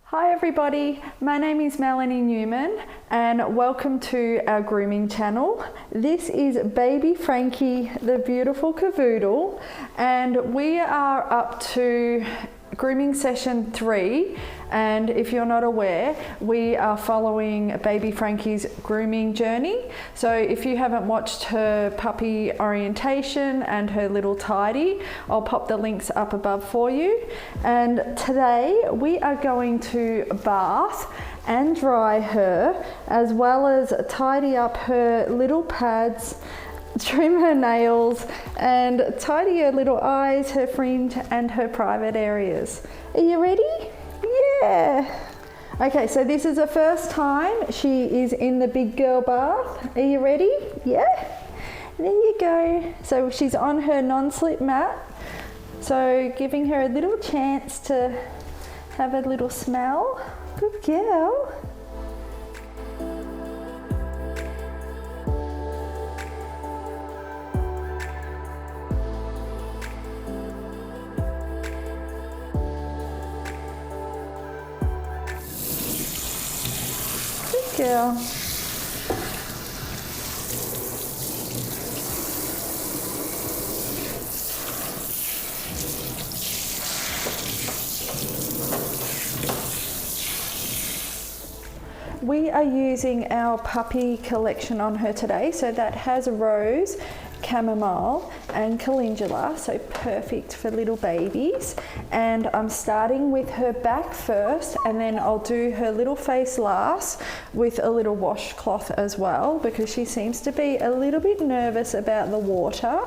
Hi everybody, my name is Melanie Newman and welcome to our grooming channel. This is baby Frankie, the beautiful cavoodle, and we are up to grooming session 3, and if you're not aware, we are following baby Frankie's grooming journey. So if you haven't watched her puppy orientation and her little tidy, I'll pop the links up above for you. And today we are going to bath and dry her, as well as tidy up her little pads, trim her nails and tidy her little eyes, her fringe and her private areas. Are you ready? Yeah. Okay, so this is the first time she is in the big girl bath. Are you ready? Yeah. There you go. So she's on her non-slip mat. So giving her a little chance to have a little smell. Good girl. Girl. We are using our puppy collection on her today, so that has rose, chamomile and calendula, so perfect for little babies. And I'm starting with her back first, and then I'll do her little face last with a little washcloth as well, because she seems to be a little bit nervous about the water.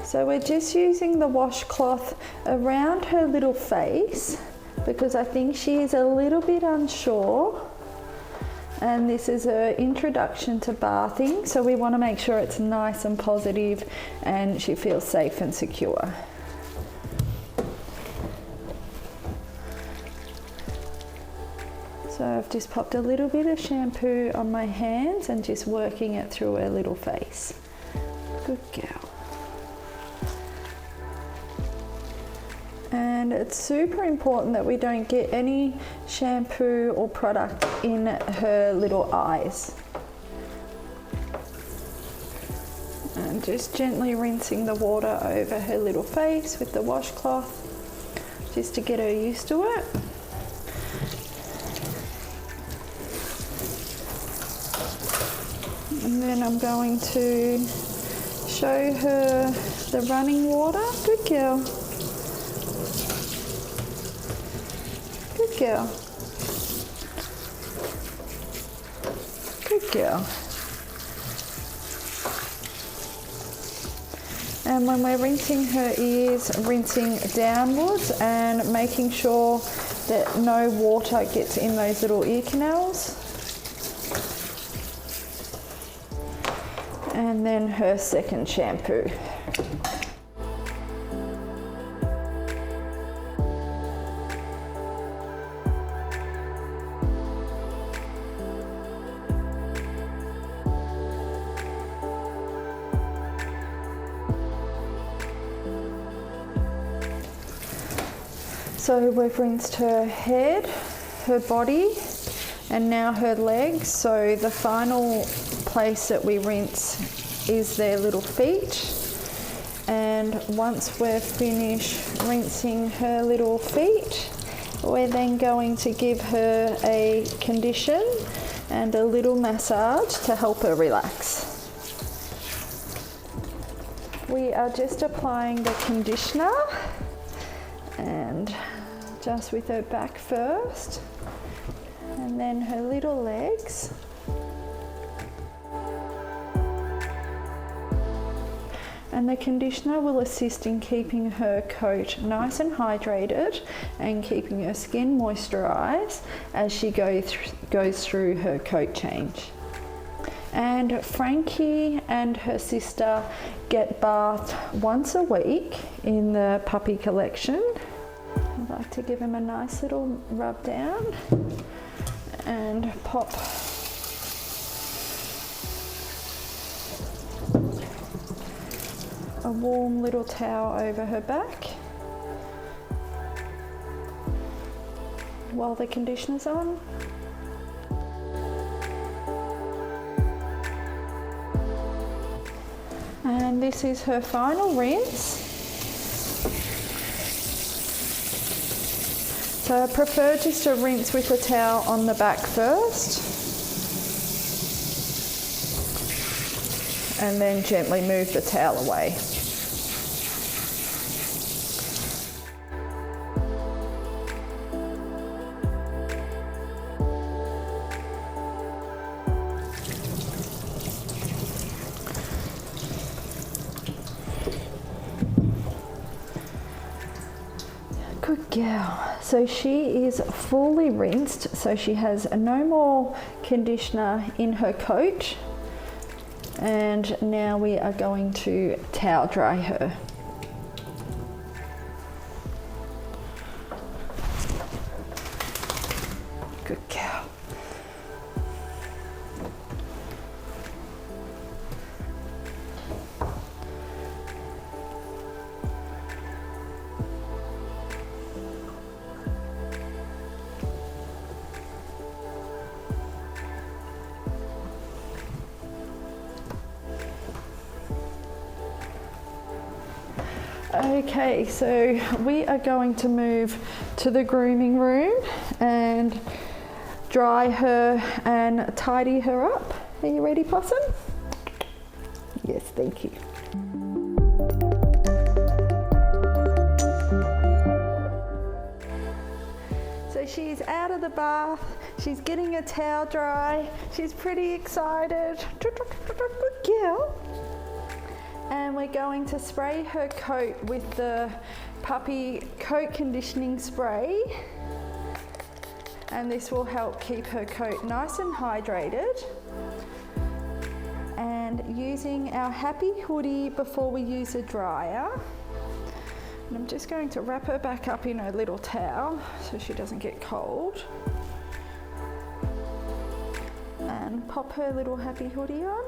So we're just using the washcloth around her little face because I think she is a little bit unsure. And this is her introduction to bathing, so we want to make sure it's nice and positive and she feels safe and secure. So I've just popped a little bit of shampoo on my hands and just working it through her little face. Good girl. And it's super important that we don't get any shampoo or product in her little eyes. And just gently rinsing the water over her little face with the washcloth, just to get her used to it. And then I'm going to show her the running water. Good girl. Good girl. Good girl. And when we're rinsing her ears, rinsing downwards and making sure that no water gets in those little ear canals. And then her second shampoo. So we've rinsed her head, her body, and now her legs. So the final place that we rinse is their little feet. And once we're finished rinsing her little feet, we're then going to give her a condition and a little massage to help her relax. We are just applying the conditioner, and just with her back first, and then her little legs. And the conditioner will assist in keeping her coat nice and hydrated and keeping her skin moisturised as she goes through her coat change. And Frankie and her sister get bathed once a week in the puppy collection. like to give him a nice little rub down and pop a warm little towel over her back while the conditioner's on. And this is her final rinse. So I prefer just to rinse with a towel on the back first, and then gently move the towel away. Good girl. So she is fully rinsed, so she has no more conditioner in her coat. And now we are going to towel dry her. Good girl. Okay, so we are going to move to the grooming room and dry her and tidy her up. Are you ready, Possum? Yes, thank you. So she's out of the bath, she's getting her towel dry, she's pretty excited. Good girl. And we're going to spray her coat with the puppy coat conditioning spray, and this will help keep her coat nice and hydrated. And using our happy hoodie before we use a dryer, and I'm just going to wrap her back up in her little towel so she doesn't get cold, and pop her little happy hoodie on.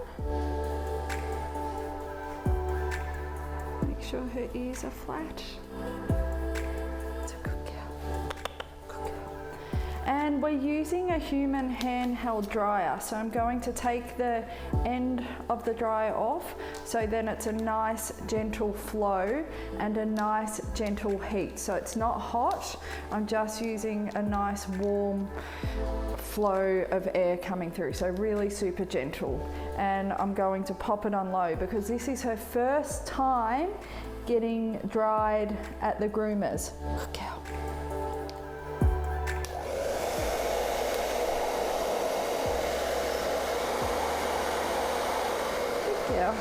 Sure her ears are flat. It's a good girl. Good girl. And we're using a human handheld dryer, so I'm going to take the end of the dryer off, so then it's a nice gentle flow and a nice gentle heat. So it's not hot, I'm just using a nice warm flow of air coming through, so really super gentle. And I'm going to pop it on low because this is her first time getting dried at the groomers. Good girl. Good girl.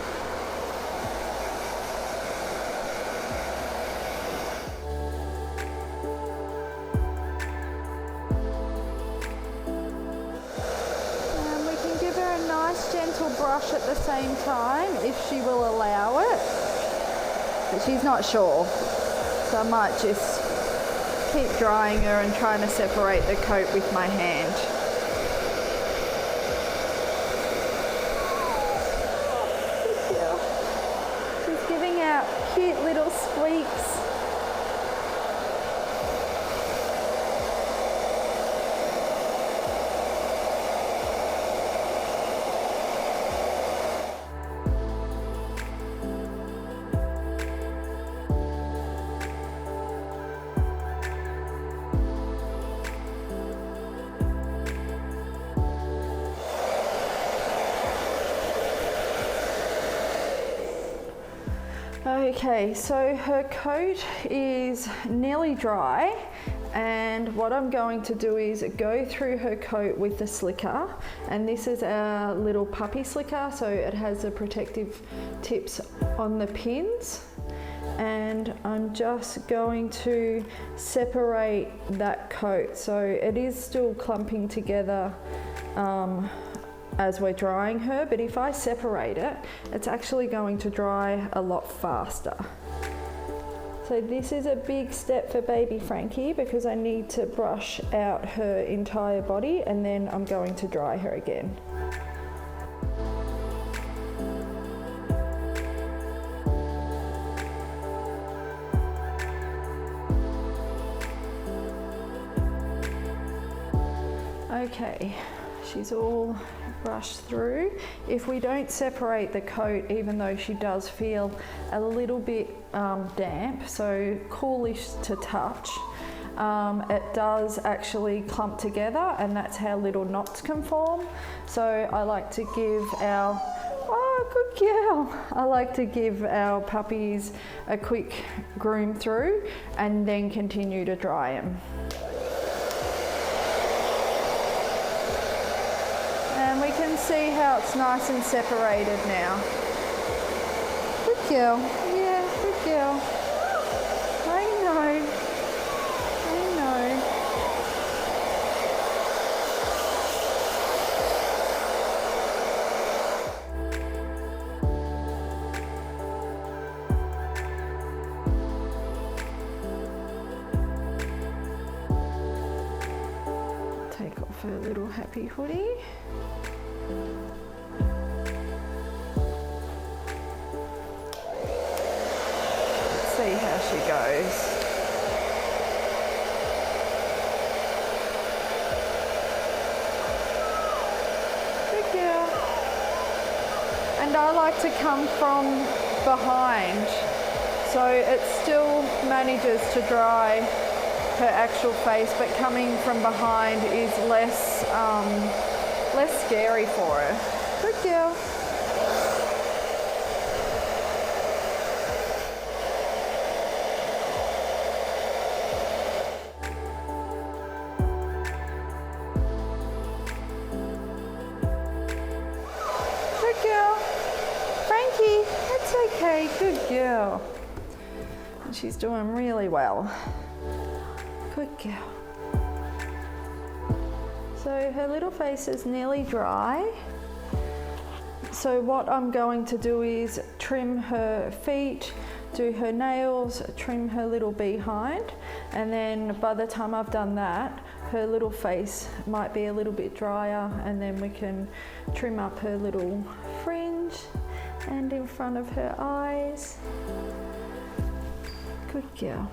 Nice gentle brush at the same time if she will allow it, but she's not sure, so I might just keep drying her and trying to separate the coat with my hand. Good girl. She's giving out cute little squeaks. Okay, so her coat is nearly dry, and what I'm going to do is go through her coat with the slicker, and this is our little puppy slicker, so it has the protective tips on the pins, and I'm just going to separate that coat. So it is still clumping together as we're drying her, but if I separate it, it's actually going to dry a lot faster. So this is a big step for baby Frankie because I need to brush out her entire body and then I'm going to dry her again. Okay, she's all brushed through. If we don't separate the coat, even though she does feel a little bit damp, so coolish to touch, it does actually clump together and that's how little knots can form. So I like to give our, oh good girl, I like to give our puppies a quick groom through and then continue to dry them. And we can see how it's nice and separated now. Good girl. Yeah, good girl. I know. I know. Take off her little happy hoodie. See how she goes. Good girl. And I like to come from behind so it still manages to dry her actual face, but coming from behind is less scary for her. Good girl. Good girl. Frankie, that's okay. Good girl. And she's doing really well. Good girl. So her little face is nearly dry. So what I'm going to do is trim her feet, do her nails, trim her little behind, and then by the time I've done that, her little face might be a little bit drier, and then we can trim up her little fringe and in front of her eyes. Good girl.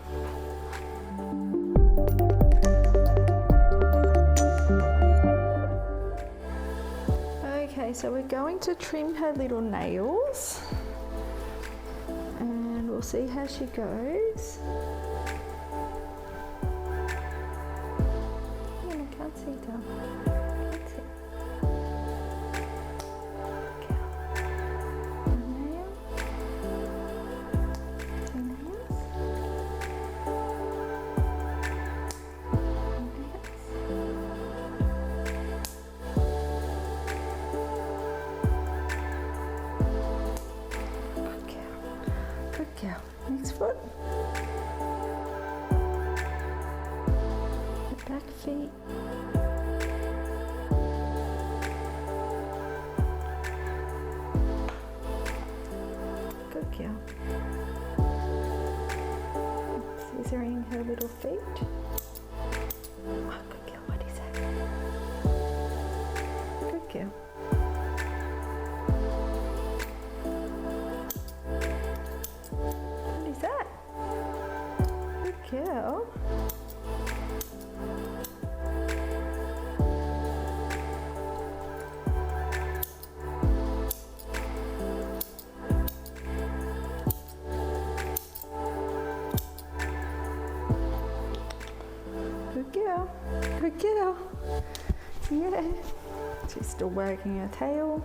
Okay, so we're going to trim her little nails and we'll see how she goes. I can't see down. Can't see. One nail. Two nails. Next foot. The back feet. Good girl. Scissoring her little feet. Oh, good girl. What is that? Good girl. That? Good girl. Good girl. Good girl. Yeah. She's still wagging her tail.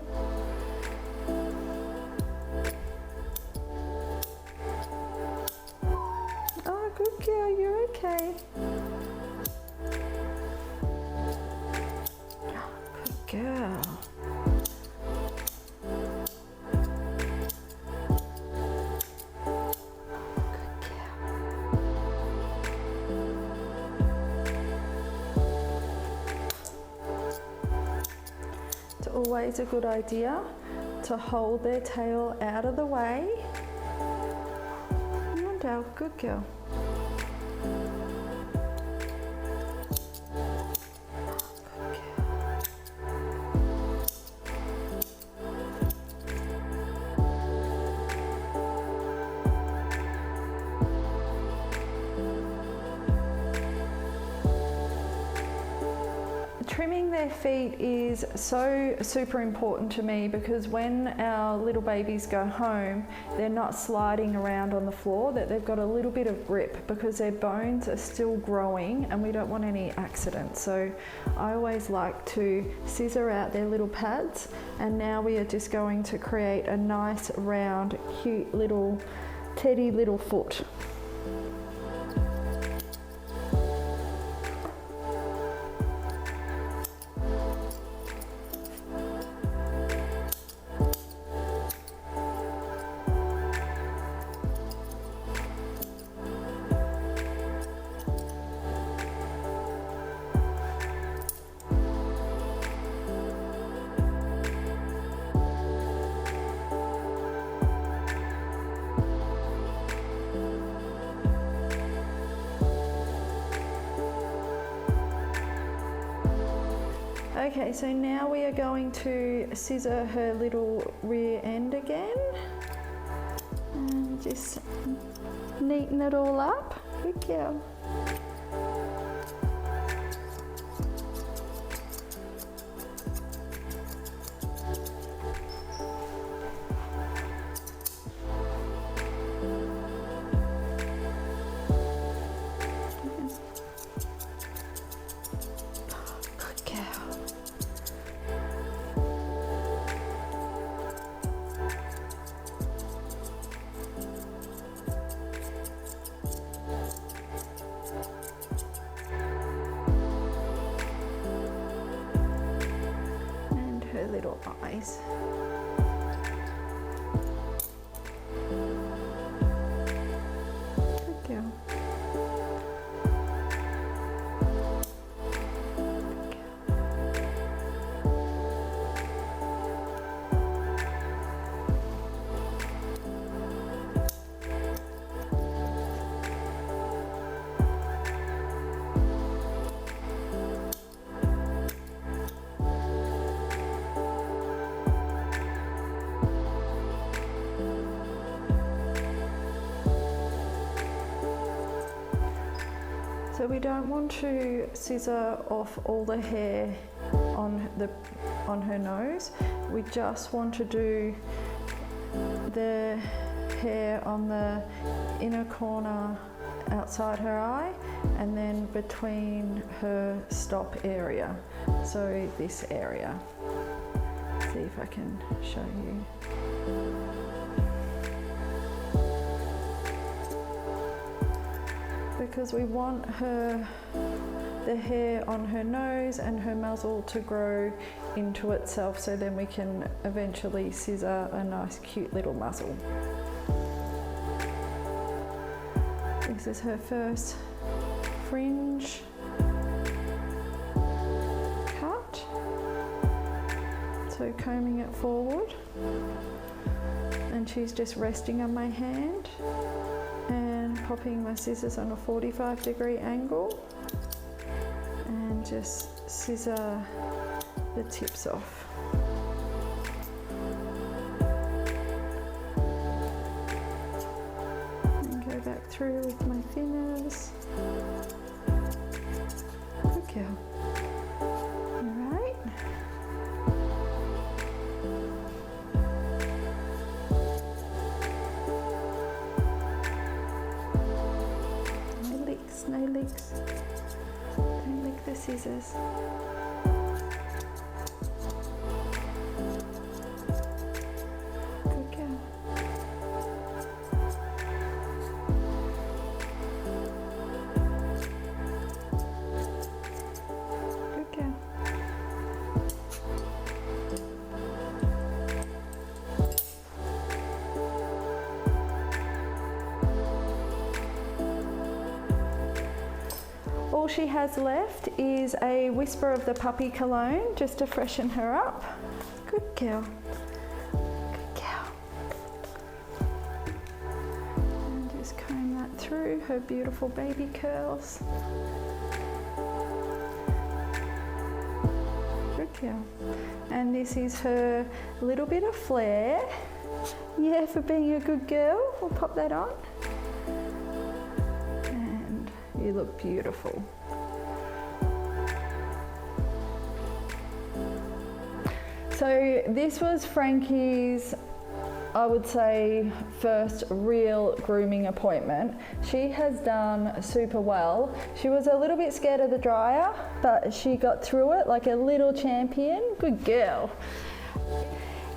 Good girl, you're okay. Good girl. It's always a good idea to hold their tail out of the way. girl, good girl. Trimming their feet is so super important to me because when our little babies go home, they're not sliding around on the floor, that they've got a little bit of grip because their bones are still growing and we don't want any accidents. So I always like to scissor out their little pads, and now we are just going to create a nice round cute little teddy little foot. Okay, so now we are going to scissor her little rear end again and just neaten it all up. Good girl. Little eyes. Good girl. So we don't want to scissor off all the hair on her nose. We just want to do the hair on the inner corner outside her eye and then between her stop area. So this area. See if I can show you. Because we want the hair on her nose and her muzzle to grow into itself, so then we can eventually scissor a nice cute little muzzle. This is her first fringe cut. So combing it forward, and she's just resting on my hand and popping my scissors on a 45-degree angle and just scissor the tips off. And go back through with my thinners. Good girl. Alright. No leaks. Don't lick the scissors. Good girl. Good girl. All she has left is a whisper of the puppy cologne just to freshen her up. Good girl. Good girl. And just comb that her beautiful baby curls. Good girl. And this is her little bit of flair. Yeah, for being a good girl. We'll pop that on. And you look beautiful. So this was Frankie's, I would say, first real grooming appointment. She has done super well. She was a little bit scared of the dryer, but she got through it like a little champion. Good girl.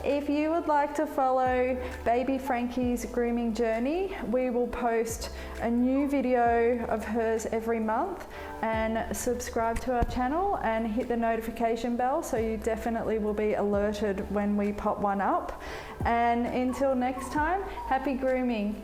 If you would like to follow baby Frankie's grooming journey, we will post a new video of hers every month, and subscribe to our channel and hit the notification bell so you definitely will be alerted when we pop one up. And until next time, happy grooming.